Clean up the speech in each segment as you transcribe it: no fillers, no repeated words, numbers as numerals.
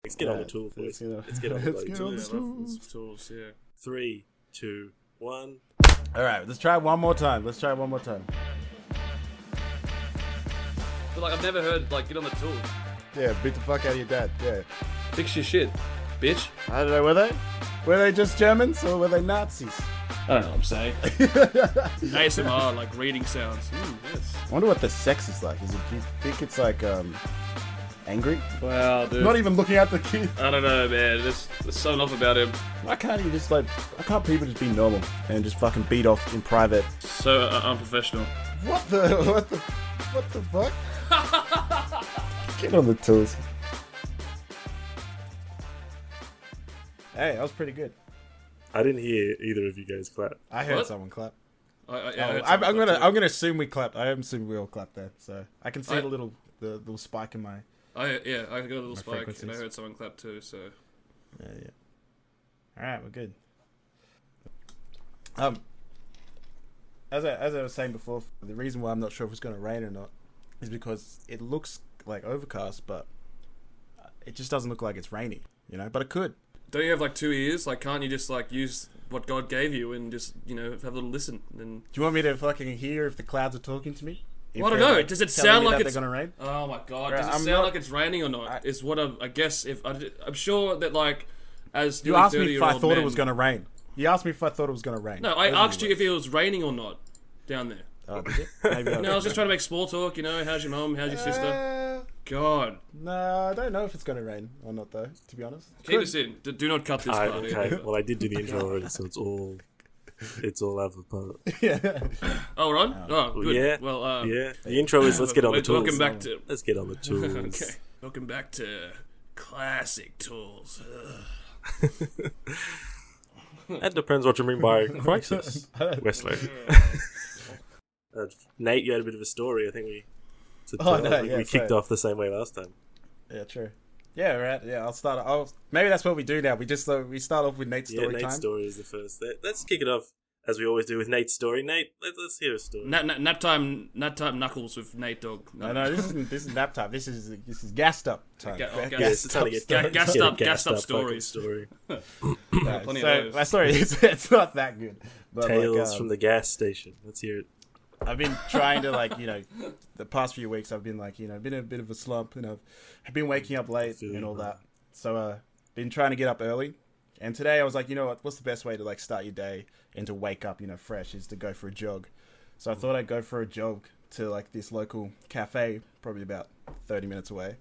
Let's get on the tools, boys. Let's get on the bloody tools. Tools, yeah. 3, 2, 1. All right, let's try it one more time. But like, I've never heard like get on the tools. Yeah, beat the fuck out of your dad. Yeah. Fix your shit, bitch. I don't know, were they? Were they just Germans or were they Nazis? I don't know what I'm saying. ASMR, like reading sounds. Yes. I wonder what the sex is like. Do you think it's like angry? Wow, dude. Not even looking at the kid. I don't know, man. There's something off about him. Why can't you just why can't people just be normal and just fucking beat off in private? So unprofessional. What the fuck? Get on the tools. Hey, that was pretty good. I didn't hear either of you guys clap. I heard What? someone clap. I'm I'm gonna assume we clapped. I assume we all clapped there, so I can see the little spike in my. I got a little spike, frequencies. and I heard someone clap too. So Yeah. All right, we're good. As I was saying before, the reason why I'm not sure if it's going to rain or not is because it looks like overcast, but it just doesn't look like it's rainy, But it could. don't you have like 2 ears? Like, can't you just like use what God gave you and just have a little listen? And Do you want me to fucking hear if the clouds are talking to me? If I don't they're, know. like, Does it telling sound me like that it's they're going to rain? Oh my god! Right, Does it I'm sound not- like it's raining or not? Is what I guess. If I'm sure that like as You nearly asked me if I 30-year-old thought it men- was going to rain. You asked me if I thought it was going to rain. No, I Those asked are you if it was raining or not down there. Oh, did it? Maybe No, I was just trying to make small talk. How's your mum? How's your sister? God, No, I don't know if it's going to rain or not, though. To be honest, keep this in. Do not cut this part. Okay, well I did do the intro already, so it's all out of the part. yeah. Oh, we're on? Oh, good. Yeah, Well, yeah. The intro is let's get on the tools. Welcome back to. Let's get on the tools. Okay. Welcome back to Classic Tools. That depends what you mean by crisis, Wesley. Nate, you had a bit of a story. I think we kicked off the same way last time. Yeah, true. Yeah, right. Yeah, I'll start. Maybe that's what we do now. We just we start off with Nate's story Nate's time. story is the first. Let's kick it off as we always do with Nate's story. Nate, let's hear a story. Nap time Knuckles with Nate Dog. No, this is nap time. This is gassed up time. Gassed up stories. Story. Plenty of those. My story it's not that good. But Tales from the gas station. Let's hear it. I've been trying to the past few weeks I've been been in a bit of a slump, I've been waking up late and all that. So been trying to get up early. And today I was like, what's the best way to start your day and to wake up, fresh is to go for a jog. So I thought I'd go for a jog to this local cafe, probably about 30 minutes away.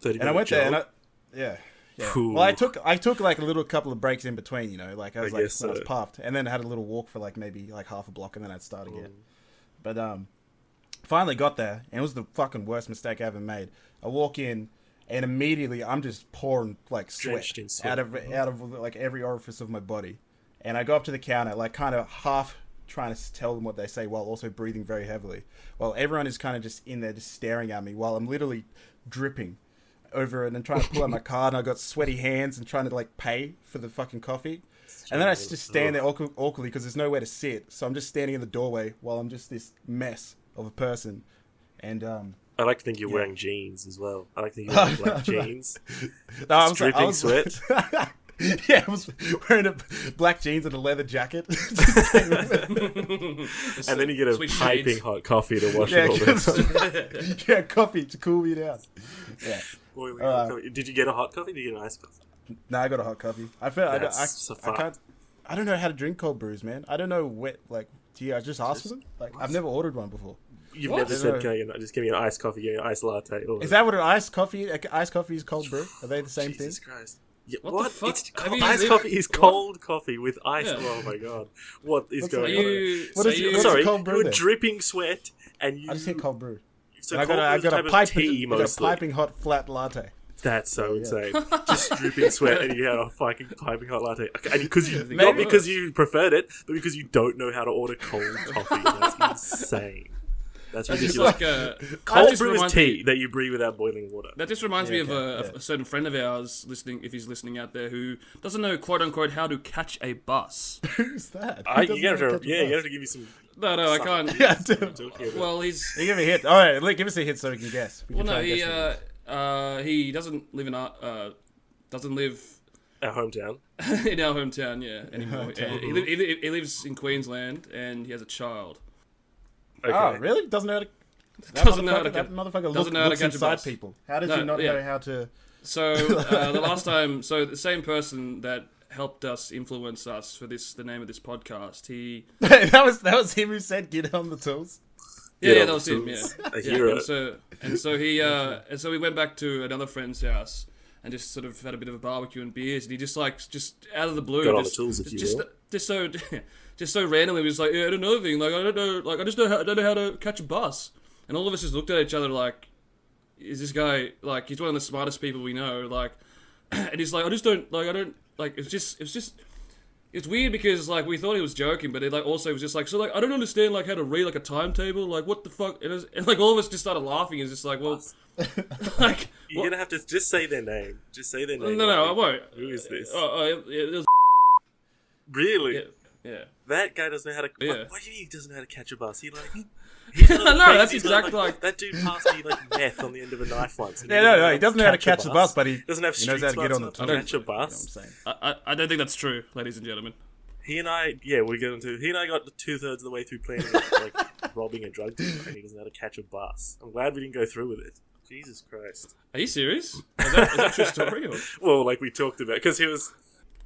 30 And I went there jog? and yeah. Cool. Well, I took a little couple of breaks in between, I was I when guess I was so. puffed, and then had a little walk for maybe half a block, and then I'd start again. But finally got there, and it was the fucking worst mistake I ever made. I walk in, and immediately I'm just pouring sweat Drenched in sweat. out of every orifice of my body. And I go up to the counter, kind of half trying to tell them what they say while also breathing very heavily, while everyone is kind of just in there just staring at me while I'm literally dripping over it and trying to pull out my card, and I got sweaty hands and trying to pay for the fucking coffee. And then I just stand there awkwardly because there's nowhere to sit. So I'm just standing in the doorway while I'm just this mess of a person. And I like to think you're wearing jeans as well. I like to think you're wearing black jeans. no, I was dripping sweat. Yeah, I was wearing black jeans and a leather jacket. And then you get a Sweet piping shades. hot coffee to wash it all down. yeah, coffee to cool me down. Yeah. Boiling hot coffee. Did you get a hot coffee? Did you get an iced coffee? No, I got a hot coffee. I feel I That's a can't. I don't know how to drink cold brews, man. I don't know what do you just ask for them? I've never ordered one before. You've What? never said, just give me an iced coffee, give me an iced latte. Or... Is that what an iced coffee is cold brew? Are they the same Jesus thing? Christ. Yeah, What the fuck? It's Have you iced never- coffee is cold coffee with ice. Yeah. Oh my god. What is What's going it- on? What is it- what's Sorry, cold brew you're then? dripping sweat and you... I just think cold brew. So And I cold got brew is a type of piping, tea I got a mostly. piping hot flat latte. That's so Yeah. insane. Just dripping sweat and you had a fucking piping hot latte. And because you, not Maybe- because you preferred it, but because you don't know how to order cold coffee. That's insane. That's That's just ridiculous. like that Cold just brew is reminds tea me- that you brew without boiling water. That just reminds me of okay, a certain friend of ours listening, if he's listening out there, who doesn't know quote unquote how to catch a bus. Who's that? You have to give me some. No, I can't. Yeah, dude. Talking about. Well, he's You give me a hit. All right, give us a hit so we can guess. We well, can no, try and guess it. he doesn't live in doesn't live Our hometown. in our hometown, anymore. Hometown. He lives in Queensland, and he has a child. Okay. Oh, really? Doesn't know how to. Doesn't know how to That catch- motherfucker doesn't know how to looks catch a inside bus. people. How does No, he not yeah. know how to? So the last time, the same person that helped us influence us for the name of this podcast, he that was him who said get on the tools. yeah, Yeah, that was him, tools. yeah. A hero. And so we went back to another friend's house and just sort of had a bit of a barbecue and beers, and he just out of the blue, Got on the tools, if you will. just so randomly was like, yeah, I don't know anything, like I don't know, like I don't know how to catch a bus, and all of us just looked at each other like, is this guy like he's one of the smartest people we know, like, and he's like, I don't like it's weird because like we thought he was joking, but it like also was just like, so like I don't understand like how to read like a timetable, like what the fuck, and like all of us just started laughing. It's just like, well, like You're gonna have to just say their name. Just say their name. no, I won't. Who is this? It was, Really? yeah. That guy doesn't know how to. Yeah. What do you mean he doesn't know how to catch a bus? He like. He's No, that's exactly like- that dude passed me like meth on the end of a knife once. and Yeah, no, he doesn't know how to catch the bus, but he doesn't have he knows street how to get smarts on the enough tools. to catch a You know what I'm bus. saying? I don't think that's true, ladies and gentlemen. He and I, we're going to. He and I got 2/3 of the way through planning like robbing a drug dealer, and he doesn't know how to catch a bus. I'm glad we didn't go through with it. Jesus Christ. Are you serious? Is that true story? Or? Well, like we talked about, because he was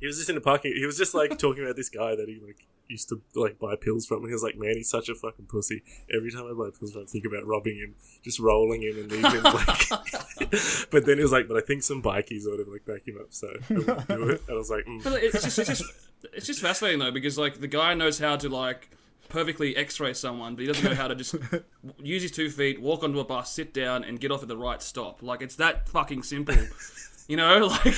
just in the parking. He was just like talking about this guy that he like used to like buy pills from, and he was like, man, he's such a fucking pussy. Every time I buy pills from him, I think about robbing him, just rolling him and leaving him like. But then he was like, but I think some bikies ought to like back him up, so I won't do it. And I was like, But it's just fascinating though, because like the guy knows how to like perfectly X-ray someone, but he doesn't know how to just use his 2 feet, walk onto a bus, sit down, and get off at the right stop. Like it's that fucking simple, you know? Like,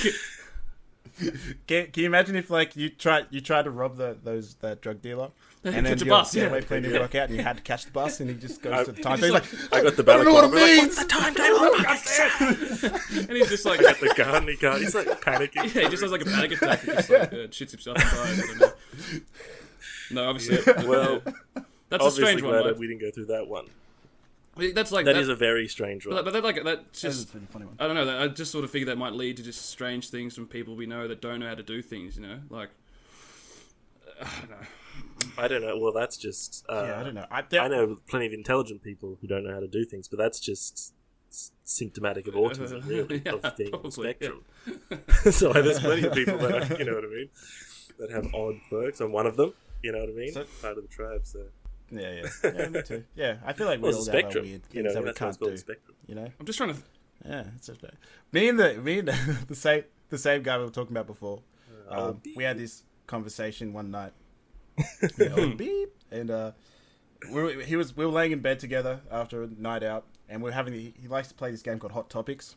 Can you imagine if like you tried to rob that drug dealer and then Catch a your bus, yeah. getaway plan didn't work out and you had to catch the bus and he just goes to the time. just He's like, I got the I don't know what it balaclava. Like, means. what's the timetable? and he's just like, I got the gun. He can't. He's like panicking. yeah, he just has like a panic attack and just like shits himself inside. I don't know. No, obviously, Well, that's a obviously strange one. glad Like, that we didn't go through that one. that's like That is a very strange one. but that like that That's just a pretty funny one. I don't know. I just sort of figure that might lead to just strange things from people we know that don't know how to do things. You know, like I don't know. I don't know. Well, that's just. Yeah, I don't know. I know plenty of intelligent people who don't know how to do things, but that's just symptomatic of autism, really, Yeah, of being on the probably, spectrum. So there's plenty of people that are, you know what I mean, that have odd quirks. I'm one of them. You know what I mean? So- Part of the tribe. So Yeah, me too. Yeah, I feel like we well, all it's a have our spectrum. weird You things know, that we that's why can't it's called do. a spectrum. You know? I'm just trying to. Yeah, it's just bad. Me and the same guy we were talking about before. We had this conversation one night. Beep, and we were laying in bed together after a night out, and we're having. He likes to play this game called Hot Topics,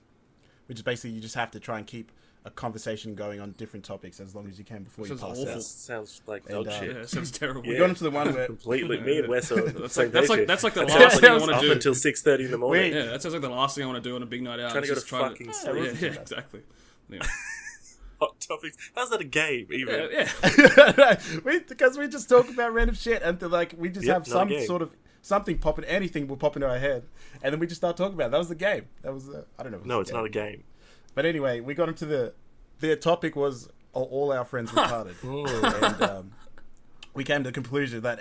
which is basically you just have to try and keep a conversation going on different topics as long as you can before you Sounds pass awful. out. Sounds like And, dog shit. Yeah, it sounds terrible. We got into the one where Completely. Me and Wes are That's same like that's day like shift. that's like the That last sounds thing I like want up to do. until 6:30 in the morning. Yeah, that sounds like the last thing I want to do on a big night out. Trying to go is to just fucking to, sleep. yeah, exactly. Anyway. Hot topics. How's that a game? Even. Yeah. because we just talk about random shit and like we just Yep, have not a some game. sort of something popping, anything will pop into our head, and then we just start talking about it. That was the game. That was I don't know. If No, was it's the not a game. game. But anyway, we got into the topic was all our friends retarded, and we came to the conclusion that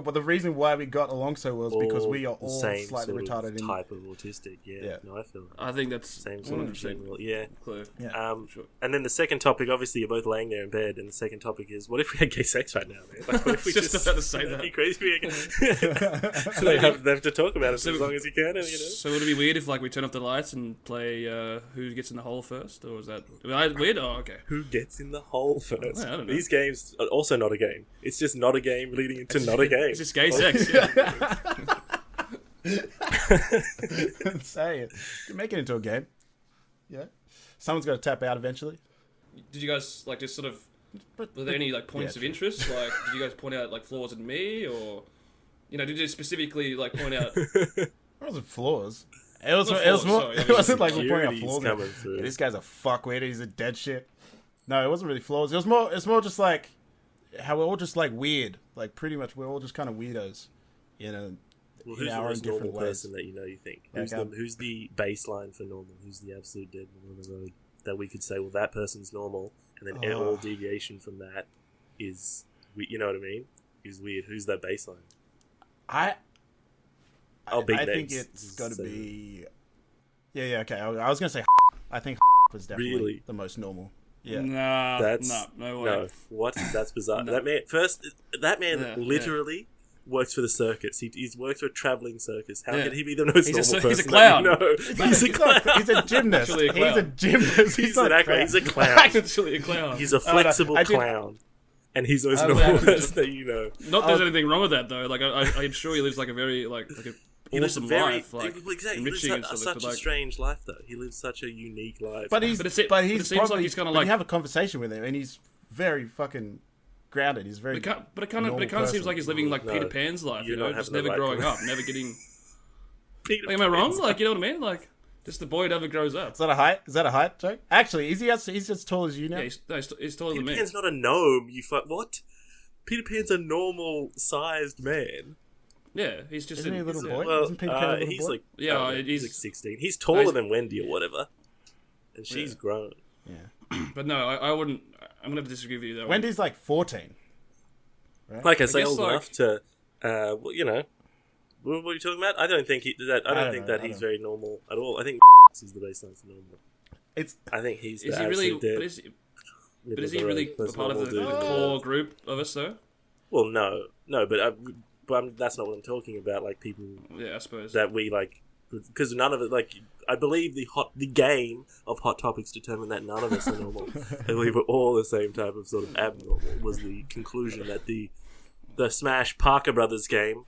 but the reason why we got along so well is because we are the all same slightly sort retarded. of in, type of autistic. Yeah. Yeah. No, I feel that. I think that's Same sort of 100% general. Yeah. clear. Yeah. Sure. And then the second topic, obviously, you're both laying there in bed, and the second topic is, what if we had gay sex right now, man? Like, what if we Just about to say that'd that. be crazy. So they have to talk about it for as long as you can, and, you know. So would it be weird if like we turn off the lights and play who gets in the hole first, or is that weird? Oh, okay. Who gets in the hole first? I don't know. These games are also not a game. It's just not a game leading into not a game. It's just gay sex. Yeah. Say it. You make it into a game. Yeah. Someone's got to tap out eventually. Did you guys like just sort of? Were there any like points of interest? Like, did you guys point out like flaws in me, or did you specifically like point out? It wasn't flaws. It was Not more. flaws, sorry. It wasn't like we're pointing out Security's flaws. coming through. Yeah, this guy's a fuckwit. He's a dead shit. No, it wasn't really flaws. It was more. It's more just like how we're all just like weird. Like pretty much, we're all just kind of weirdos. You know. Well, in who's the our own most normal different ways. person that you think? Like, Who's the baseline for normal? Who's the absolute dead middle of the road? that we could say, well, that person's normal, and then all deviation from that is, you know what I mean? Is weird. Who's that baseline? I beat think names. it's got to be. Yeah, okay. I was gonna say. I think was definitely Really? the most normal. Yeah. Nah, That's no way. no. What? That's bizarre. No. That man Yeah, literally works for the circus. He's worked for a traveling circus. How Yeah. can he be the most He's normal a person? he's a clown. That you know? He's a clown. He's a gymnast. Actually a He's a clown. gymnast. He's not an actor. He's a clown. Actually a clown. He's a flexible I did- clown, and he's the most I was normal actually- person that you know. Not that there's anything wrong with that though. Like I'm sure he lives like a very like a He lives awesome very life, like exactly. He lives enriching and stuff. such But a like, strange life, though. He lives such a unique life. But he's But it probably. seems like he's kinda when like- you have a conversation with him, and he's very fucking grounded. He's very. it kind of normal seems person. like he's living like No, Peter Pan's life, you're you know, not just having the never right growing con- up, never getting. Peter Like, am I wrong? Pan's- Like, you know what I mean? Like, just the boy never grows up. Is that a height? Is that a height joke? Actually, is he? He's as tall as you now. Yeah, he's taller than Peter me. Pan's not a gnome. You what? Peter Pan's a normal-sized man. Yeah, he's just Isn't he a little he's boy? Well, Isn't Peter Pan a little he's boy? like Yeah, I don't know, he's- like 16. He's taller he's- than Wendy or whatever, and she's Yeah. grown. Yeah. But no, I wouldn't. I'm gonna disagree with you though. Wendy's like 14. Right? Like I say, guess, old like- enough to, well, you know, what are you talking about? I don't think I don't think know, that I he's don't- very normal at all. I think is the baseline for normal. It's I think he's Is the he really? absolute But is, middle but is of he the really road, a most part of normal the dude. core group of us though? Well, no, but that's not what I'm talking about. Like people Yeah, I suppose. that we like, because none of it. Like I believe the game of Hot Topics determined that none of us are normal. I believe we're all the same type of sort of abnormal. Was the conclusion that the Smash Parker Brothers game.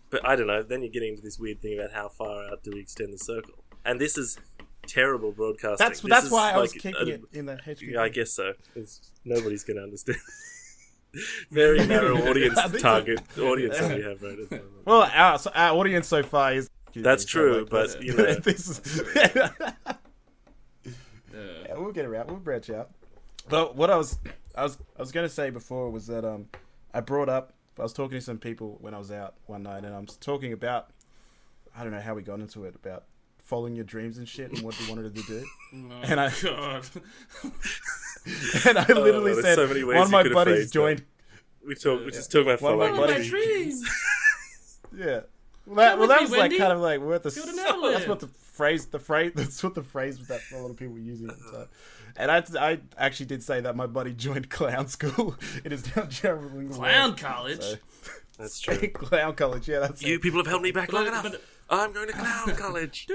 But I don't know. Then you're getting into this weird thing about how far out do we extend the circle, and this is terrible broadcasting. that's This that's is why I was like kicking it in the HQ. Yeah, I guess so. Nobody's going to understand. Very narrow audience I think target audience that we have right at the moment. Well, our audience so far is. That's true, but, you know. this is, yeah. yeah, we'll get around. We'll branch out. But what I was going to say before was that I was talking to some people when I was out one night, and I'm talking about, I don't know how we got into it, about following your dreams and shit and what you wanted to do. Oh, And I- God. And I literally there's said, so many ways one of you my could have buddies phrased joined. We just talk about One of my following buddies- My dreams. Yeah. Well, with that me, was like Wendy. kind of like what the Go to that's Neverland. what the phrase that's what the phrase was that a lot of people were using at the time. And I actually did say that my buddy joined clown school. It is now traveling the Clown world. college. So- That's true. clown college. Yeah, that's You it. people have held me back long But- enough. but- I'm going to clown college.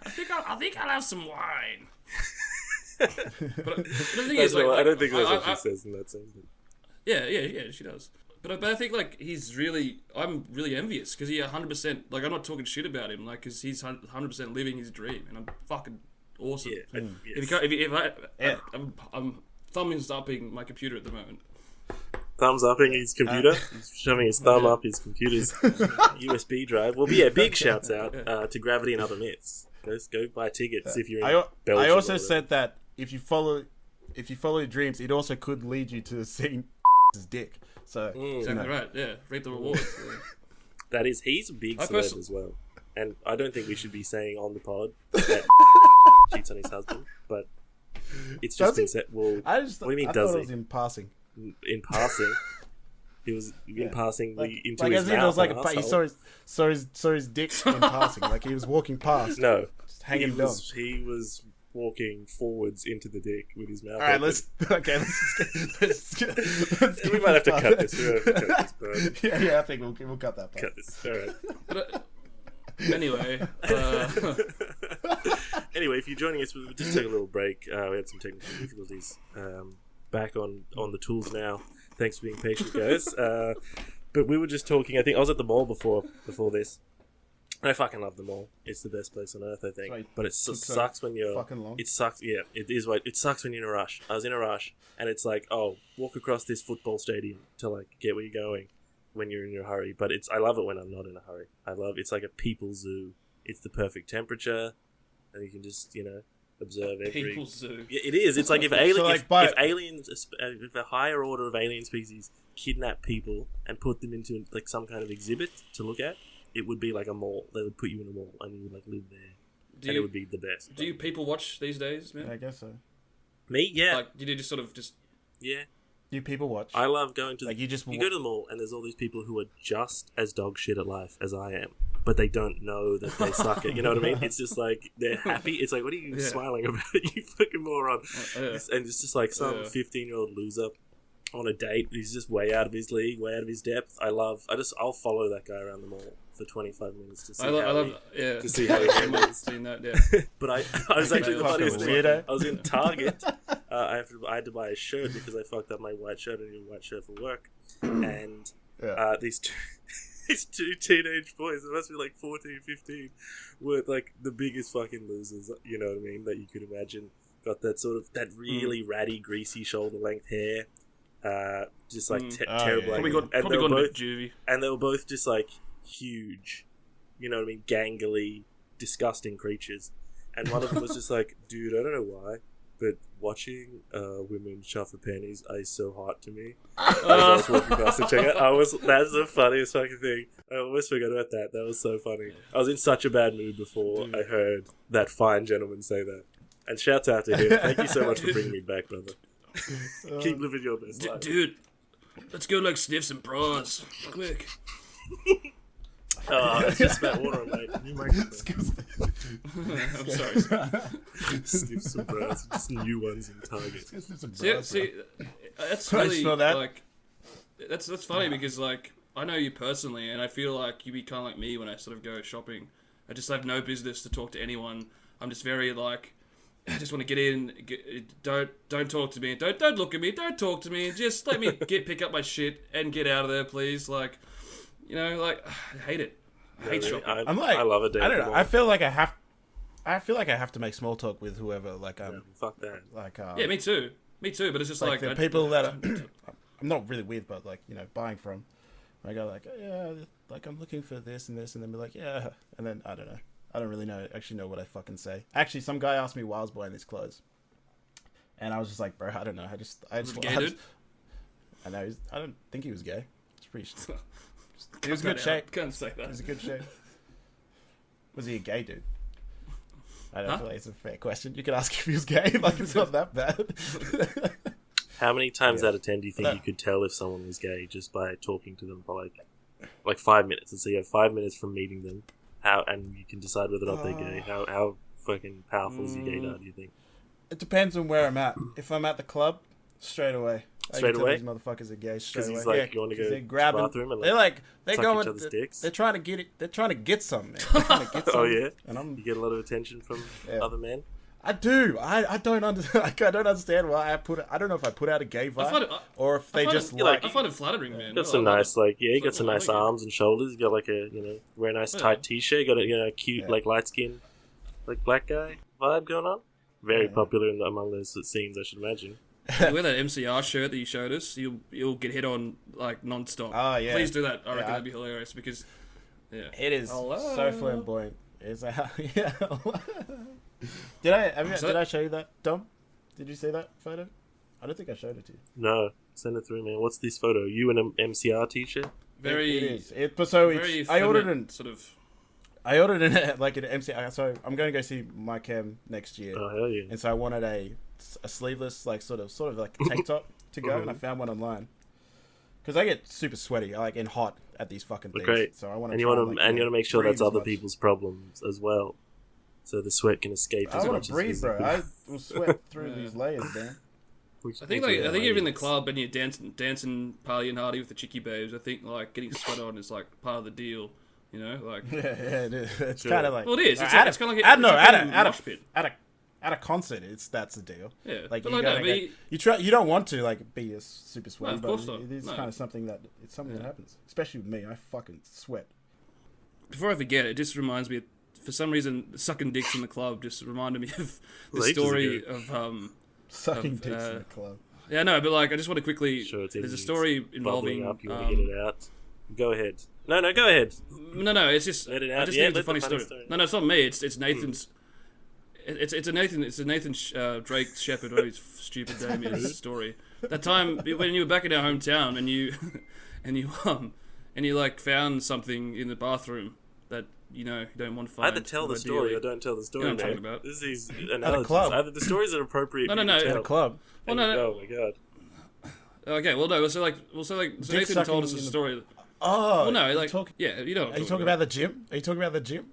I think I'll have some wine. But the thing That's is, like, I don't think that's what I- she says in that sentence. Yeah, she does. But I think like I'm really envious because he 100% like I'm not talking shit about him like because he's 100% living his dream and I'm fucking awesome. Yeah, If, yes. if I, Yeah. I'm thumbing stopping my computer at the moment. Thumbs upping his computer. He's shoving his thumb up his computer's USB drive. Well, yeah, big shouts out to Gravity and Other Myths. Go buy tickets if you're in I Belgium. also or said that if you follow your dreams, it also could lead you to seeing his dick. So Exactly right. Yeah, reap the rewards. Yeah. that is, he's a big I celeb perso- as well. And I don't think we should be saying on the pod that cheats on his husband, but it's just Does he? been said. Well, I just what do you mean, I does thought he? it was in passing. In passing, he was in passing into like his as if it mouth. was like and he arsehole. saw his dick in passing, like he was walking past, No, just hanging he was walking forwards into the dick with his mouth. All right, open. let's get, We might have to cut this. We might have to cut this, but yeah, I think we'll cut that part. cut this. All right. But anyway, Anyway, if you're joining us, we'll just take a little break. We had some technical difficulties. Back on the tools now. Thanks for being patient, guys. But we were just talking. I think I was at the mall before this. I fucking love the mall. It's the best place on earth, I think. Right. But it so sucks when you're. fucking long. It sucks. Yeah, it is. It sucks when you're in a rush. I was in a rush, and it's like, oh, walk across this football stadium to like get where you're going when you're in your hurry. But I love it when I'm not in a hurry. It's like a people zoo. It's the perfect temperature, and you can just observe every. People zoo. Yeah, it is. It's like if if a higher order of alien species kidnap people and put them into like some kind of exhibit to look at, it would be like a mall. They would put you in a mall and you would like live there. and it would be the best. Do you people watch these days, man? I guess so. Me? Yeah. Like, you just sort of just... Yeah. You people watch. I love going to Like, you just go to the mall and there's all these people who are just as dog shit at life as I am, but they don't know that they suck it. You know what I mean? It's just like they're happy. It's like, what are you smiling about? You fucking moron. And it's just like some 15-year-old loser on a date. He's just way out of his league, way out of his depth. I'll follow that guy around the mall for 25 minutes to see to see how he handles. Seen that, yeah. But I was actually the funniest thing. Weirdo. I was in Target. I had to buy a shirt because I fucked up my white shirt. I needed a white shirt for work, and these two teenage boys, it must be like 14, 15, were like the biggest fucking losers. You know what I mean? That you could imagine. Got that sort of that really ratty, greasy shoulder length hair. Just like terrible. Yeah. Probably got a bit juvie. And they were both just like huge, you know what I mean, gangly, disgusting creatures. And one of them was just like, dude, I don't know why, but watching women shove their panties is so hot to me. As I was walking past the checkout, that's the funniest fucking thing. I almost forgot about that. That was so funny. I was in such a bad mood before I heard that fine gentleman say that. And shouts out to him. Thank you so much for bringing me back, brother. Keep living your best life. Dude, let's go like sniff some bras. Quick. It's just about water, mate. You make it. I'm sorry. Sniff some bras. Just new ones in Target. See, that's I really smell that. like that's funny because like I know you personally, and I feel like you'd be kind of like me when I sort of go shopping. I just have no business to talk to anyone. I'm just very like, I just want to get in. Don't talk to me. Don't look at me. Don't talk to me. Just let me pick up my shit and get out of there, please. Like, you know, like I hate it. I hate shopping. I love it. I don't know. I feel like I have to make small talk with whoever. Like fuck that. Like Yeah, me too. Me too. But it's just like like the people that are, I'm not really with, but like, you know, buying from. I go like, yeah, like I'm looking for this and this, and then be like, yeah, and then I don't know. I don't really actually know what I fucking say. Actually, some guy asked me why I was buying these clothes, and I was just like, bro, I don't know. I just gay dude? I know. I don't think he was gay. It's pretty. He was in good shape. Can't say that. He was in good shape. Was he a gay dude? I don't feel like it's a fair question. You could ask if he was gay. Like, it's not that bad. How many times out of 10 do you think you could tell if someone was gay just by talking to them for like 5 minutes? And so you have 5 minutes from meeting them, and you can decide whether or not they're gay. How fucking powerful is your gaydar, do you think? It depends on where I'm at. If I'm at the club, straight away. Straight away? These motherfuckers are gay straight away. Because he's like, you want to go to the bathroom and they're suck going, each other's dicks? They're trying to get it. They're trying to get something, man. They're trying to get something. Oh, yeah? And You get a lot of attention from other men? I do. I don't understand. Like, I don't understand why I don't know if I put out a gay vibe or if they just like. I find it flattering, man. You got some nice, you got some nice arms and shoulders. You got like a, wear a nice tight t-shirt. You got a, cute, light skin, black guy vibe going on. Very popular among those scenes, I should imagine. You wear that MCR shirt that you showed us, you'll get hit on like non-stop. Oh yeah. Please do that. I reckon that'd be hilarious because it is so flamboyant. It's yeah. Did I show you that, Dom? Did you see that photo? I don't think I showed it to you. No, send it through, man. What's this photo? You in an MCR t-shirt? Very. It is. I ordered it. Sort of. I ordered it like an MCR. So I'm going to go see my chem next year. Oh hell yeah! And so I wanted a sleeveless, like sort of like a tank top to go, and I found one online. Because I get super sweaty, and hot at these fucking things. Great. So I want you want to make sure that's other people's problems as well, so the sweat can escape. I want to breathe, bro. I will sweat through these layers, man. I think you're in the club and you're dancing partying hardy with the chicky babes. I think getting sweat on is part of the deal. You know, yeah, it is. It's kind of like. Well, it is. It's kind of like at a concert. That's the deal. Yeah, you don't want to be a super sweaty, of course not. It is kind of something that happens. Especially with me, I fucking sweat. Before I forget, it just reminds me. For some reason, sucking dicks in the club just reminded me of the story of sucking dicks in the club. Yeah, no, but I just want to quickly. Sure, there's a story involving. Up, you want to get it out? Go ahead. No, go ahead. No, it's just. Let it out. I just think it's a funny story. No, it's not me. It's Nathan's. It's a Nathan Drake Shepherd, or his stupid name is story. That time when you were back in our hometown and you found something in the bathroom that you don't want to find. Either tell the story ideally. or don't tell the story, You know what I'm man. talking about. This is analogies. club. Either the stories are appropriate. No, for you no, to no. At tell, a club. Well, no, no. Oh my god. Okay, well, no. So Nathan sucking told us a in the- story. Oh, Well, no, you like, talk- yeah, you know. What Are you talking about the gym? Are you talking about the gym?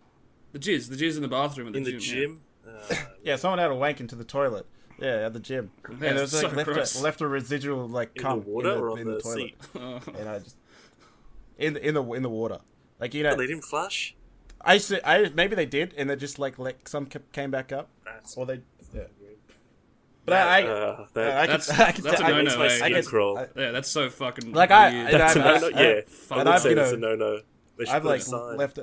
the jizz in the bathroom at the In the gym? gym. Yeah, someone had a wank into the toilet. Yeah, at the gym. Yeah, And there was it's like so gross. left a residual like In cum the water or on in the toilet. seat? And I just in the water. Like Oh, they didn't flush. maybe they did, and they just like some came back up, That's or they. Yeah. But I That's I could a I no-no, could- my eh? skin I could- crawl. I- Yeah, that's so fucking. Like weird. That's a I've- no-no. I- Yeah, I and would I've, say you that's know, a no-no. They should I've put a like sign. left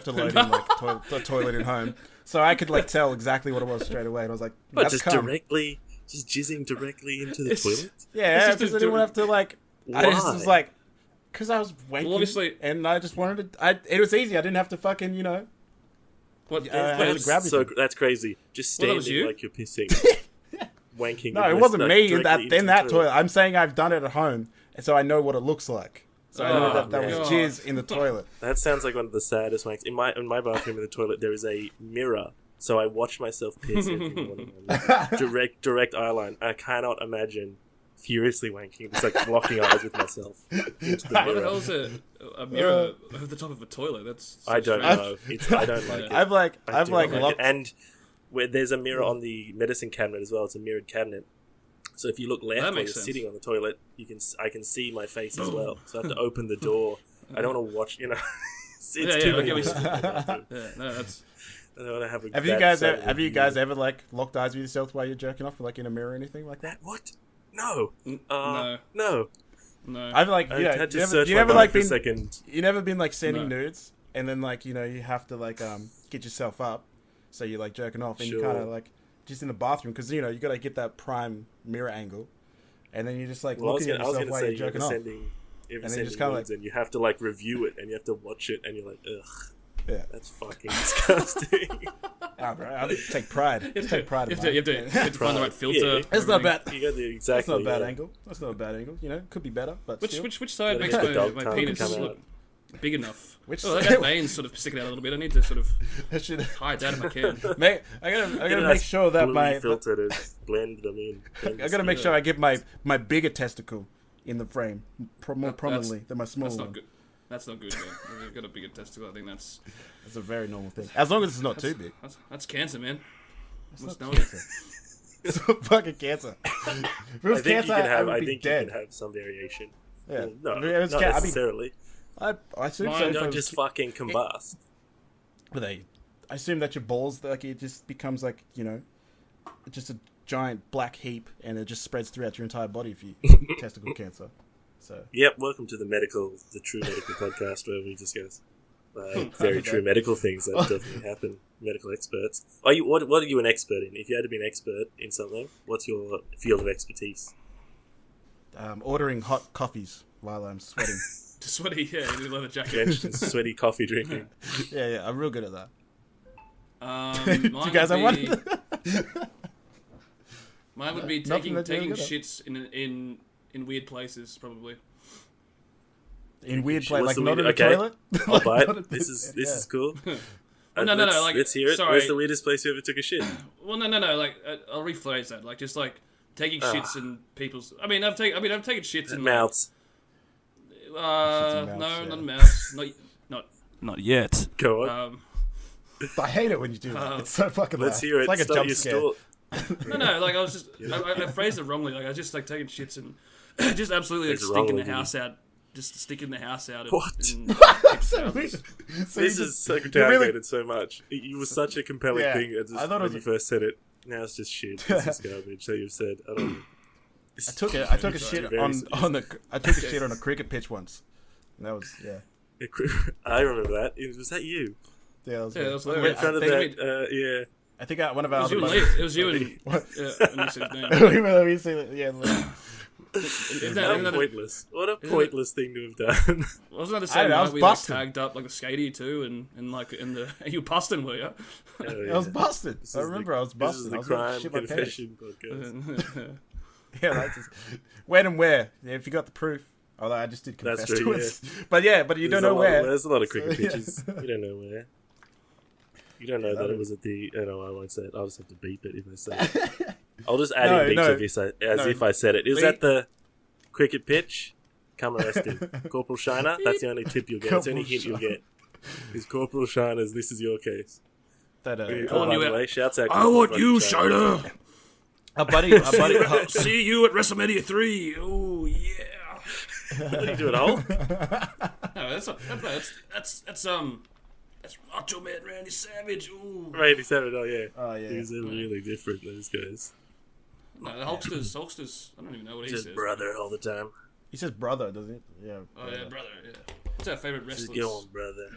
a load in like the toilet at home, so I could like tell exactly what it was straight away, and I was like, But that's just cum. just jizzing directly into the It's- toilet. Yeah, It's just because a I didn't have to like. I just Why? was like, because I was wanking, Well, obviously- and I just wanted to. It was easy. I didn't have to fucking What? I had to That's grab so everything. that's crazy. Just Well, that standing was you? like you're pissing, wanking. No, your it breast, wasn't like, me in directly into that the toilet. I'm saying I've done it at home, and so I know what it looks like. So I know Oh, that was man. jizz in the toilet. That sounds like one of the saddest wanks. In my bathroom in the toilet, there is a mirror, so I watch myself piss every morning. direct eye line. I cannot imagine furiously wanking, just like locking eyes with myself into the What the mirror. hell is a mirror over the top of a toilet? That's. So I don't strange. know. I don't like it. I've like I I've do like not locked. it. And where there's a mirror on the medicine cabinet as well. It's a mirrored cabinet. So if you look left That while you're makes sense. sitting on the toilet, I can see my face as well. So I have to open the door. I don't want to watch. It's Yeah, too yeah, I many get what people in the bathroom. Yeah, no, that's. I don't want to have a. Have you bad guys set have you review. guys ever like locked eyes with yourself while you're jerking off, like in a mirror or anything like that? What? No. No. No. No. I've like I you know, had to you search never my like mind for a been second. you never been like sending No. nudes, and then like you know you have to like get yourself up, so you're like jerking off, and you Sure. kind of like just in the bathroom because you know you got to get that prime mirror angle, and then you're just like Well, looking at I was yourself going to while say you're jerking off. you're then you sending just kinda nudes and you have to like review it and you have to watch it and you're like, ugh, Yeah, that's fucking disgusting. oh, bro, I take pride. Take pride. You in have to, that. you have to find the right filter. Yeah. That's not everything. bad. You got the That's exactly. not a bad yeah. angle. That's not a bad angle. You know, could be better, but still. Which side Yeah, makes the dog my tongue penis come look out. big enough? Which Oh, that side- vein's sort of sticking out a little bit. I need to sort of I should. hide that if I can. Mate, I gotta Get a make nice sure that bluey filter to blend them in. I gotta make sure I get my bigger testicle in the frame more prominently than my smaller That's one. not good. That's not good, man. I've got a bigger testicle. I think that's That's a very normal thing. As long as it's not too big. that's cancer, man. It's Must not know it. cancer. It's not fucking cancer. If it I was think cancer, you can I have. would I be think dead. you can have some variation. Yeah. Well, no, If it was not I'd be, necessarily. I assume Mine so. You if I don't was just fucking combust. But I assume that your balls, like, it just becomes like, you know, just a giant black heap, and it just spreads throughout your entire body if you testicle cancer. So Yep, welcome to the True Medical podcast, where we discuss very true medical things that definitely happen. Medical experts. What are you an expert in? If you had to be an expert in something, what's your field of expertise? ordering hot coffees while I'm sweating. Sweaty, yeah, you need a leather jacket. Drenched in sweaty coffee drinking. Yeah, I'm real good at that. Do Do you guys have one? Mine would be Nothing taking that you're taking good at. shits in weird places, probably. In weird What's place, like the not in weird- the okay. toilet. I'll buy Not in it. This the- is cool. Oh, no, like, let's hear it. sorry. Where's the weirdest place you ever took a shit? Well, no. Like, I'll rephrase that. Like, just like taking shits in people's. I've taken shits in Mouths. in no, mouths, yeah. not mouths. Not yet. Go on. I hate it when you do that. It's so fucking Let's loud. hear it. It's like a Start jump your scare. store. No. Like, I was just. I phrased it wrongly. Like, I was just like taking shits and just absolutely like What's wrong stinking the with you? house out. Just sticking the house out. What? And So weird. So This you is just- so you really- downgraded so much. It was such a compelling Yeah, thing I thought it when was you a- first said it. Now it's just shit. This is garbage. So you've said. I don't. I took a shit Very on serious. I took a shit on a cricket pitch once. And that was I remember that. Was that you? that was Yeah, good. that was Wait, hilarious. In front of I think- that. Yeah. I think one of it our was other you and buddies- Leith. It was you and What? when you said his name. we say that, yeah, Isn't How that, pointless. What a isn't pointless thing to have done. wasn't that the I same know, I night was we like, busted. tagged up like a skatey too, and like in the you busting were you? I was busted. This I is remember I was This is busted. the I was gonna crime shit my pants. confession podcast. Yeah, that's just, when and where. Yeah, if you got the proof, Although I just did That's confess true, to it. But yeah, but you don't know where. There's a lot of cricket So, yeah. pitches. You don't know where. You don't know that it was at the... Oh, no, I won't say it. I'll just have to beep it if I say it. I'll just add in beeps if I said it. It was at the cricket pitch. Come arrest him. Corporal Shiner, that's the only tip you'll get. That's the only hint you'll get. Is Corporal Shiner's, this is your case. That, By on you the out. way, shouts out I want Corporal you, Shiner. Shiner. a buddy. See you at WrestleMania 3. Oh yeah. What are you doing, Hulk? No, that's Macho Man Randy Savage. Ooh. Randy Savage, oh yeah. Oh, yeah. These are really different, those guys. No, the Hulkster's. I don't even know what he Just says. brother all the time. He says brother, doesn't he? Yeah. Oh yeah, brother. Yeah. What's our favorite Just wrestlers? go on, brother.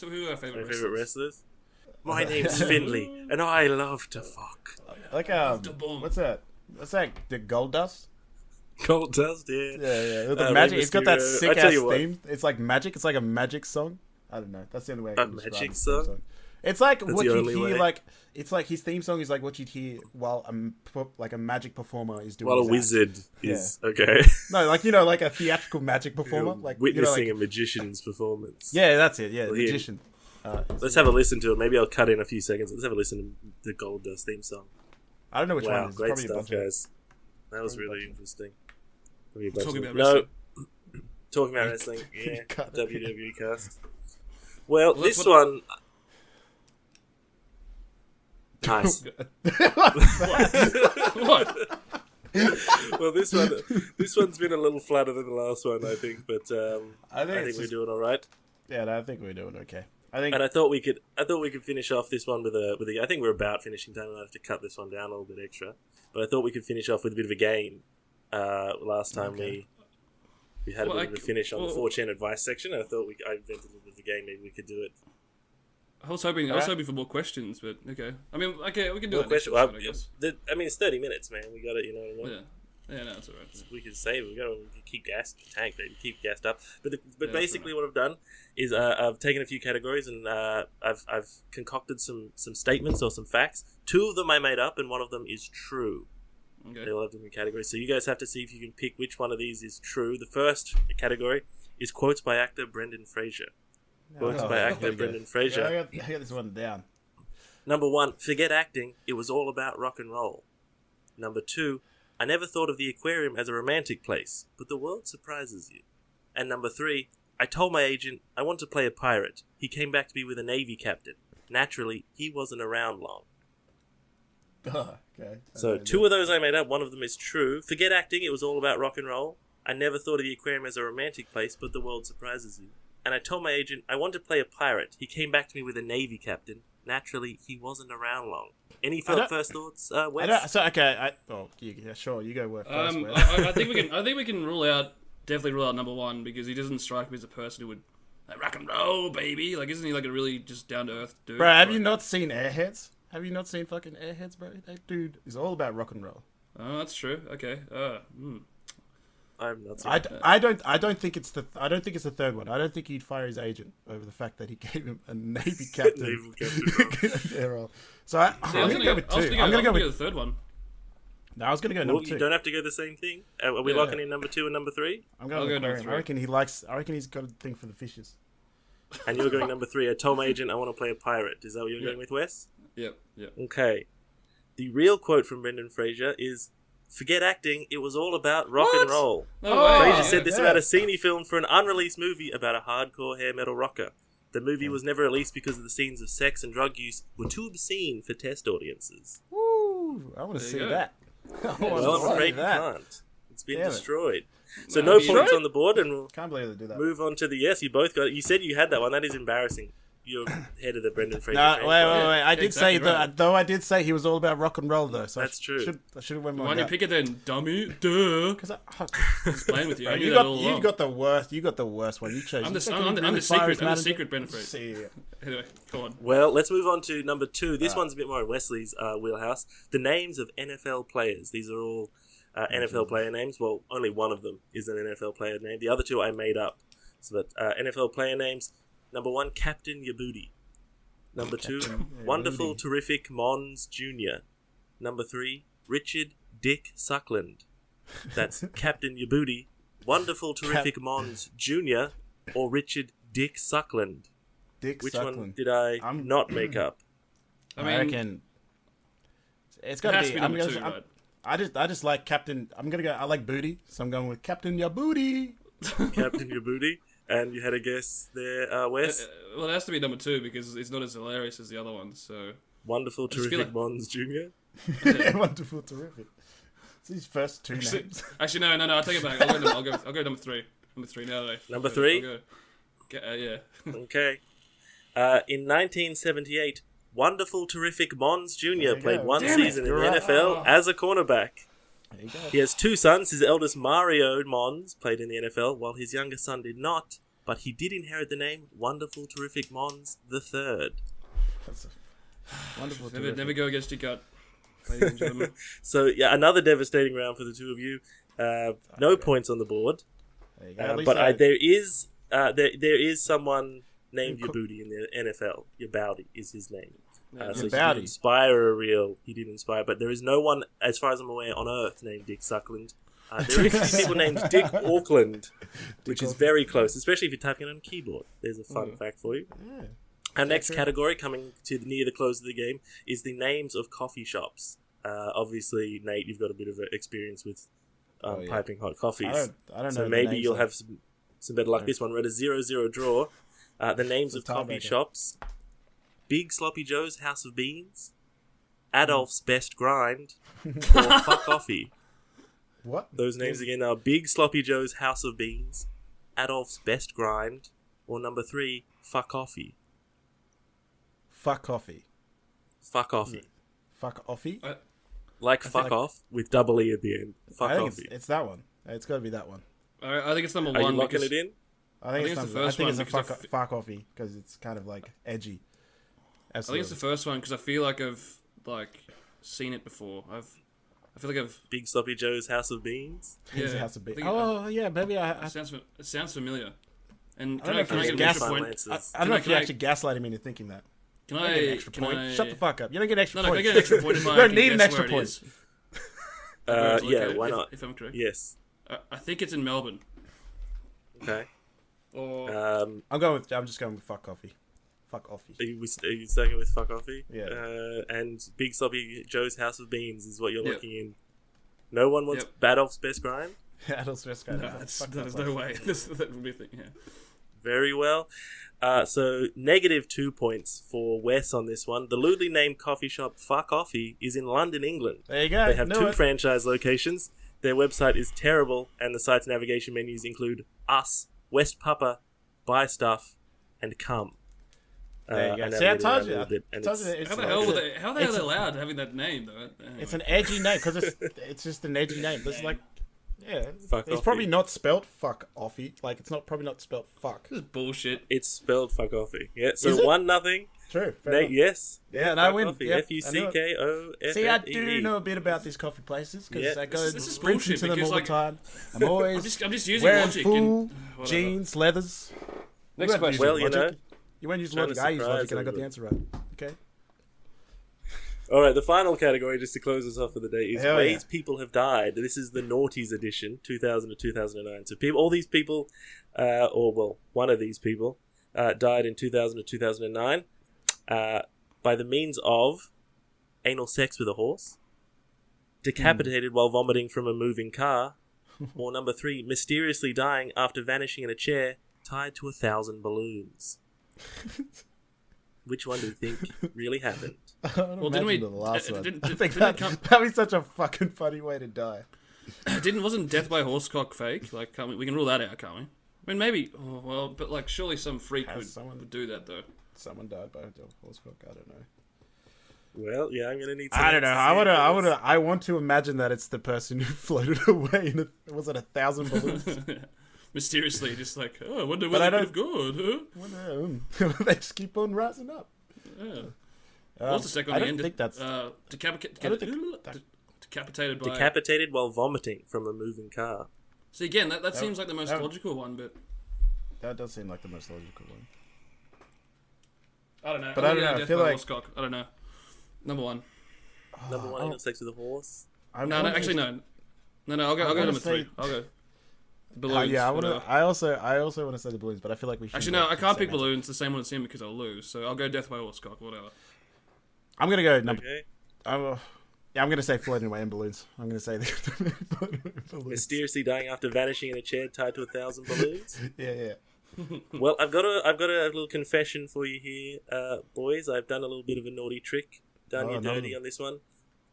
Who are our favorite My wrestlers? favorite wrestlers? My name's Finley, and I love to fuck. Like boom. what's that? What's that? The Gold Dust? Gold Dust, yeah. Yeah. The magic. It's got that Mysterio. sick I tell ass you what. theme. It's like magic. It's like a magic song. I don't know. That's the only way I A can describe magic his theme song? It's like That's what the you'd only hear. way? Like it's like his theme song is like what you'd hear while a magic performer is doing. While a his act. wizard is okay. No, like like a theatrical magic performer, like Witnessing like, a magician's performance. yeah, that's it. Yeah, Well, here- magician. Let's have a listen to it. Maybe I'll cut in a few seconds. Let's have a listen to the Gold Dust theme song. I don't know which Wow, one. It's great probably a stuff, bunch of- guys. That was Probably a really bunch interesting. Talking about No. Talking about wrestling. Yeah. Cut it. WWE cast. Well, Well, this what- one. Nice. What? Well, this one's been a little flatter than the last one, I think, but I think it's we're just- doing all right. Yeah, no, I think we're doing okay. I think And I thought we could finish off this one with a. I think we're about finishing time. I'll have to cut this one down a little bit extra, but I thought we could finish off with a bit of a game. Last time we had a Well, bit of a finish on the well- 4chan advice section. I thought I invented a bit of a game. Maybe we could do it. I was hoping for more questions, but okay. I mean, okay, we can do More it next question. episode, I guess. I mean, it's 30 minutes, man. We got it. You know what I mean? Yeah, no, it's alright. We can save. We can keep gas tank, baby. Keep gassed up. But that's basically, right. what I've done is I've taken a few categories and I've concocted some statements or some facts. 2 of them I made up, and 1 of them is true. Okay. They all have different categories, so you guys have to see if you can pick which one of these is true. The first category is quotes by actor Brendan Fraser. Quotes by actor Brendan Fraser. I got this one down. Number 1, forget acting. It was all about rock and roll. Number 2, I never thought of the aquarium as a romantic place, but the world surprises you. And number 3, I told my agent I want to play a pirate. He came back to me with a Navy captain. Naturally, he wasn't around long. Okay. So 2 of those I made up. 1 of them is true. Forget acting. It was all about rock and roll. I never thought of the aquarium as a romantic place, but the world surprises you. And I told my agent I want to play a pirate. He came back to me with a Navy captain. Naturally, he wasn't around long. Any first thoughts, Wes? Sure. You go work first. Wes. I think we can definitely rule out number 1 because he doesn't strike me as a person who would like rock and roll, baby. Like, isn't he like a really just down to earth dude? Bro, have Like- you not seen Airheads? Have you not seen fucking Airheads, bro? That dude is all about rock and roll. Oh, that's true. Okay. I'm not I don't think it's the third one. I don't think he'd fire his agent over the fact that he gave him a Navy captain. Naval captain. Yeah, role. So I'm gonna go with 2. I'm gonna go with the third one. No, I was gonna go Well, number you 2. don't have to go the same thing. Are we Yeah. locking in number 2 and number 3? I'm I'll going go with number Aquarium. 3. I reckon he's got a thing for the fishes. And you're going number 3. I told my agent I want to play a pirate. Is that what you're Yeah. going with, Wes? Yep. Okay. The real quote from Brendan Fraser is, forget acting, it was all about rock What? and roll. No Oh, way. Fraser yeah, said this yeah. about a scene he filmed for an unreleased movie about a hardcore hair metal rocker. The movie was never released because the scenes of sex and drug use were too obscene for test audiences. Woo! I want to There see you go. that. I want Well, to I'm see afraid you that. can't. It's been Damn it. destroyed. So No, no you- points on the board, and we'll Can't believe they do that. move on to the yes. You both got it. You said you had that one. That is embarrassing. You're head of the Brendan Fraser. No, fan wait. club. I did Exactly say right. though I did say he was all about rock and roll though. So That's true. I should have went more. Why don't you pick it then, dummy? Duh. Because Just playing with you. I knew you that got all you've along. got the worst. You got the worst one. You chose. I'm you the fucking I'm really the fire secret. his I'm the manager. secret Brendan Fraser. See, Anyway, go on. Well, let's move on to number 2. This one's a bit more in Wesley's wheelhouse. The names of NFL players. These are all NFL player names. Well, only one of them is an NFL player name. The other 2 I made up. So that NFL player names. Number 1, Captain Yabuti. Number 2, Wonderful Terrific Mons Jr. Number 3, Richard Dick Suckland. That's Captain Yabuti Wonderful Terrific Mons Jr. or Richard Dick Suckland? Dick Which Suckland. one did I not make up? I I mean, reckon it's it got to has be. to be number 2, right? I just like Captain. I'm gonna go. I like booty, so I'm going with Captain Ya Booty. Captain Your Booty. And you had a guess there, Wes? Well, it has to be number 2 because it's not as hilarious as the other ones. So Wonderful just feel Terrific like- Mons Jr. Wonderful, terrific. It's his first 2 names. actually, no. I'll take it back. I'll go number 3. Number 3 now. Number 3? Yeah. Okay. In 1978, Wonderful Terrific Mons Jr. you played go. one Damn it, season in you're the right. NFL as a cornerback. There you go. He has 2 sons. His eldest, Mario Mons, played in the NFL, while his younger son did not, but he did inherit the name Wonderful Terrific Mons III. That's a wonderful. Never terrific. go against your gut, ladies and gentlemen. So, yeah, another devastating round for the two of you. No points on the board. There you go. At least But there is someone named Yabouti in the NFL. Yabouti is his name. So he Yabouti. didn't inspire a real. He did inspire, but there is no one, as far as I'm aware, on Earth named Dick Suckland. There is a few people named Dick Auckland, which is very close, especially if you're typing on a keyboard. There's a fun fact for you. Yeah. Our next category, coming to near the close of the game, is the names of coffee shops. Obviously, Nate, you've got a bit of experience with piping hot coffees. I don't know. So the maybe names you'll of- have some better luck. This one, we're at a 0-0 draw. The names of It's a coffee tiebreaker. shops: Big Sloppy Joe's House of Beans, Adolph's Best Grind, or Fuck Coffee. What? Those names again are Big Sloppy Joe's House of Beans, Adolph's Best Grind, or number 3, Fuck Coffee. Fuck coffee. Fuck Coffee. Fuck offie. Like fuck off with double E at the end. Fuck I think Coffee. it's that one. It's got to be that one. I think it's number Are you 1 locking because it in? I think it's the number- first I think one it's a because fuck, fuck offie because it's kind of like edgy. I think it's the first one because I feel like I've seen it before. I feel like I've Big Sloppy Joe's House of Beans. His yeah, House of Beans. I think Oh yeah, maybe I it sounds familiar. And I don't know if can I it's get an gas- extra point? Answers. I don't know if Can you I- actually gaslighted me into thinking that. Can You don't get an I extra can point. I Shut the fuck up. You don't get an extra No, point. can I get an extra point if I You don't can need an guess extra where it point. is? Yeah, Okay, why not? If I'm correct. Yes. I think it's in Melbourne. Okay. Or I'm just going with fuck coffee. Fuck offie. Are you sticking with Fuck Coffee? Yeah. And Big Sloppy Joe's House of Beans is what you're Yep. looking in. No one wants Yep. Badolph's Best Grind? Adults Best Guy. no, there's no way. That would be a thing. Yeah. Very well. So negative 2 points for Wes on this one. The lewdly named coffee shop Fuck Coffee is in London, England. There you go. They have Knew 2 it. franchise locations. Their website is terrible, and the site's navigation menus include Us, West Papa, Buy Stuff, and Come. There you go. and See, I navigated told around a you. little bit, and Told you it's- it's How the like- hell were they? How the hell are it's they a- allowed having that name though? Anyway. It's an edgy name because it's just an edgy name. It's like, yeah, Fuck it's offie. probably not spelt fuck offie. Like it's not probably not spelt fuck. This is bullshit. It's spelled Fuck Coffee. Yeah, so Is it? 1-0. True. fair Nate, enough. yes. Yeah, and I Fuck win. Coffee. Yep, Fuckoffee. See, I do know a bit about these coffee places because Yeah. I go This is sprint bullshit into them because, all like, the time. I'm always I'm just using wearing logic. full and, whatever. jeans, leathers. Next You won't question. use Well, you logic. know, You won't use trying to logic. I use logic, surprise and I got the everybody. answer right. Okay. All right, the final category, just to close us off for the day, is Hell ways yeah. people have died. This is the Naughties edition, 2000 to 2009. So all these people, one of these people, died in 2000 to 2009 by the means of anal sex with a horse, decapitated while vomiting from a moving car, or number 3, mysteriously dying after vanishing in a chair tied to 1,000 balloons. Which one do you think really happened? Well, didn't we? The last one. Didn't, I didn't, think didn't, that, it come, that'd be such a fucking funny way to die. wasn't death by horsecock fake? Like, can't we can rule that out, can't we? I mean, maybe. Oh, well, but like, surely some freak Has would, someone- would do that though. Someone died by a horsecock. I don't know. Well, yeah, I'm gonna need. Some I don't know. answers here. I want to imagine that it's the person who floated away in was it 1,000 balloons? Mysteriously, just like, oh, I wonder But where I they could have gone, huh? They just keep on rising up. Yeah. What's the second I one don't again? think that's. Decapitated I don't think decapitated by. Decapitated while vomiting from a moving car. See, again, that seems like the most that- logical one, but That does seem like the most logical one. I don't know. But I'm I don't gonna know, I go feel death by like- horsecock. I don't know. Number one. Number one, oh. anal sex with a horse. I'm No, gonna actually, just- no. No, I'll go wanna number say- three. I'll go. balloons. Yeah, whatever. I also want to say the balloons, but I feel like we should. Actually, no, I can't pick balloons. The same one as him because I'll lose. So I'll go death by horsecock, whatever. I'm gonna go number. Okay. I'm gonna say floating away in balloons. I'm gonna say the balloons. Mysteriously dying after vanishing in a chair tied to 1,000 balloons. Yeah. Well, I've got a little confession for you here, boys. I've done a little bit of a naughty trick. Done you dirty on this one.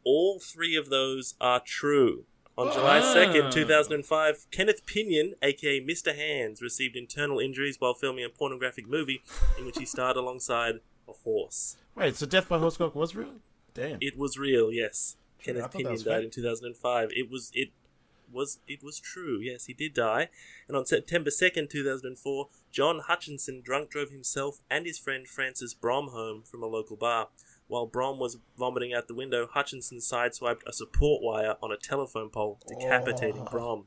All three of those are true. On July 2nd, 2005, Kenneth Pinion, aka Mr. Hands, received internal injuries while filming a pornographic movie in which he starred alongside a horse. Wait, so death by horsecock was real? Damn. It was real, yes. I Kenneth thought that Pinion was died fake. in 2005. It was true. Yes, he did die. And on September 2nd, 2004, John Hutchinson drunk drove himself and his friend Francis Brom home from a local bar. While Brom was vomiting out the window, Hutchinson sideswiped a support wire on a telephone pole, decapitating Brom.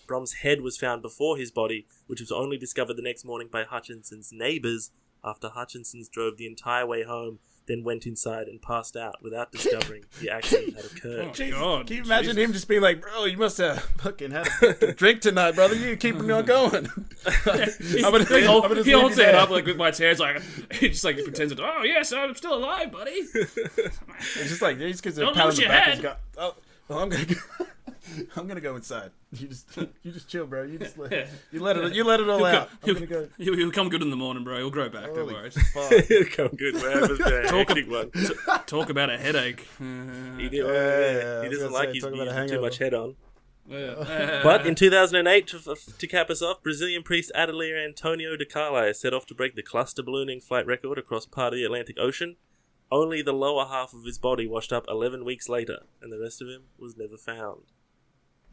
Brom's head was found before his body, which was only discovered the next morning by Hutchinson's neighbours after Hutchinson drove the entire way home, then went inside and passed out without discovering the accident had occurred. Oh, God. Can you imagine him just being like, bro, you must have fucking had a fucking drink tonight, brother. You keeping on going. He holds it up like with my hands, like he just like pretends to. Oh yes, I'm still alive, buddy. It's just like these kids are Don't pounding lose the your back. head. He's got, I'm gonna go inside. You just chill, bro. You let it all out. I'm gonna go. He'll come good in the morning, bro. He'll grow back. Don't Holy worry. fuck. It'll come good. What happens to a hectic one? Talk about a headache. He Yeah, I was doesn't gonna like say, his talk about a too hangover. much head on. Yeah. But in 2008, to cap us off, Brazilian priest Adelir Antonio de Carli set off to break the cluster ballooning flight record across part of the Atlantic Ocean. Only the lower half of his body washed up 11 weeks later, and the rest of him was never found.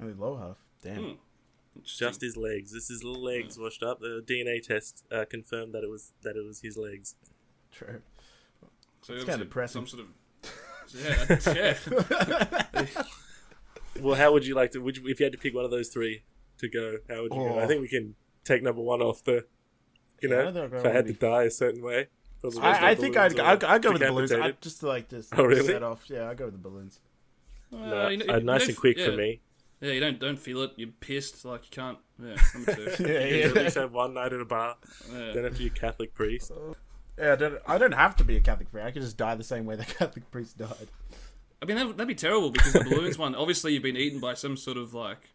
Only low half. Damn. Just his legs. This is little legs washed up. The DNA test confirmed that it was his legs. True. So It's kinda depressing. Some sort of. Yeah. Well, how would you like to? If you had to pick one of those three to go, how would you go? I think we can take number one off the. I don't think if I had to die a certain way. probably I think I'd go with the balloons. decapitated. Just to like just Oh, really? set off. Yeah, I'd go with the balloons. No, you nice don't- and quick yeah. for me. Yeah, you don't feel it. You're pissed. Like you can't. Yeah, number two. Yeah, You at least yeah. have one night at a bar. Yeah. Don't have to be a Catholic priest. Yeah, I don't have to be a Catholic priest. I could just die the same way the Catholic priest died. I mean, that'd be terrible because the balloons one. Obviously, you've been eaten by some sort of like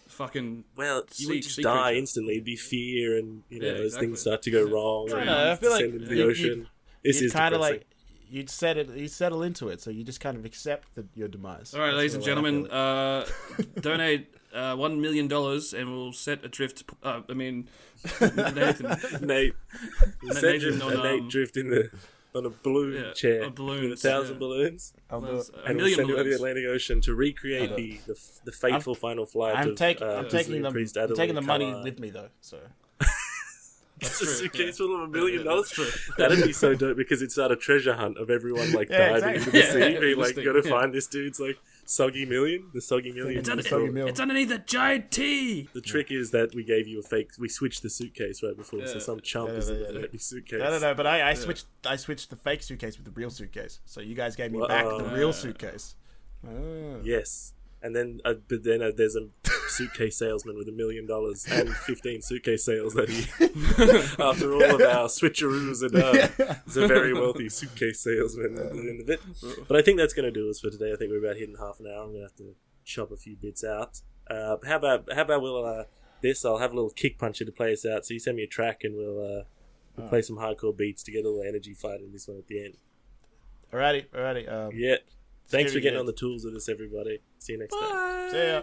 fucking. Well, you would just sea die creature. instantly. It'd be fear, and Yeah, as exactly. things start to go wrong, I and know, I feel like descend into the you- ocean. This You'd is kind of depressing. like you'd settle into it, so you just kind of accept your demise. All right, That's ladies and the way I gentlemen, feel it. donate $1 million and we'll set adrift. I mean, Nathan. Nate, Nate Nate, on, Nate drift on a balloon Yeah, chair on balloons, with 1,000 yeah. balloons, I'll do it. A and we'll million send it over the balloons. Atlantic Ocean to recreate the fateful final flight I'm of taking Brazilian the priest I'm Adelir taking the money Carli. with me though. So It's a true, suitcase yeah. full of $1 million. Yeah, that's true. That'd be so dope because it'd start a treasure hunt of everyone like Yeah, diving exactly. into the Yeah, sea. yeah, Being like, interesting, gotta yeah. find this dude's like soggy million. The soggy million. It's, is under, the Soggy goal. Mill. it's underneath a giant T. The trick is that we gave you a fake. We switched the suitcase right before, so Yeah. some chump Yeah, is in yeah, the yeah. fake suitcase. I don't know, but I switched the fake suitcase with the real suitcase. So you guys gave me back the Wow. real suitcase. Oh. Yes, and then there's a suitcase salesman with $1 million and 15 suitcase sales that he, after all of our switcheroos are done, is a very wealthy suitcase salesman at the end of it. But I think that's going to do us for today. I think we're about hitting half an hour. I'm going to have to chop a few bits out. How about we'll I'll have a little kick puncher to play us out. So you send me a track and we'll play some hardcore beats to get a little energy fight in this one at the end. Alrighty. Yeah. Thanks for Scary getting Ed. on the tools with us, everybody. See you next time. See ya.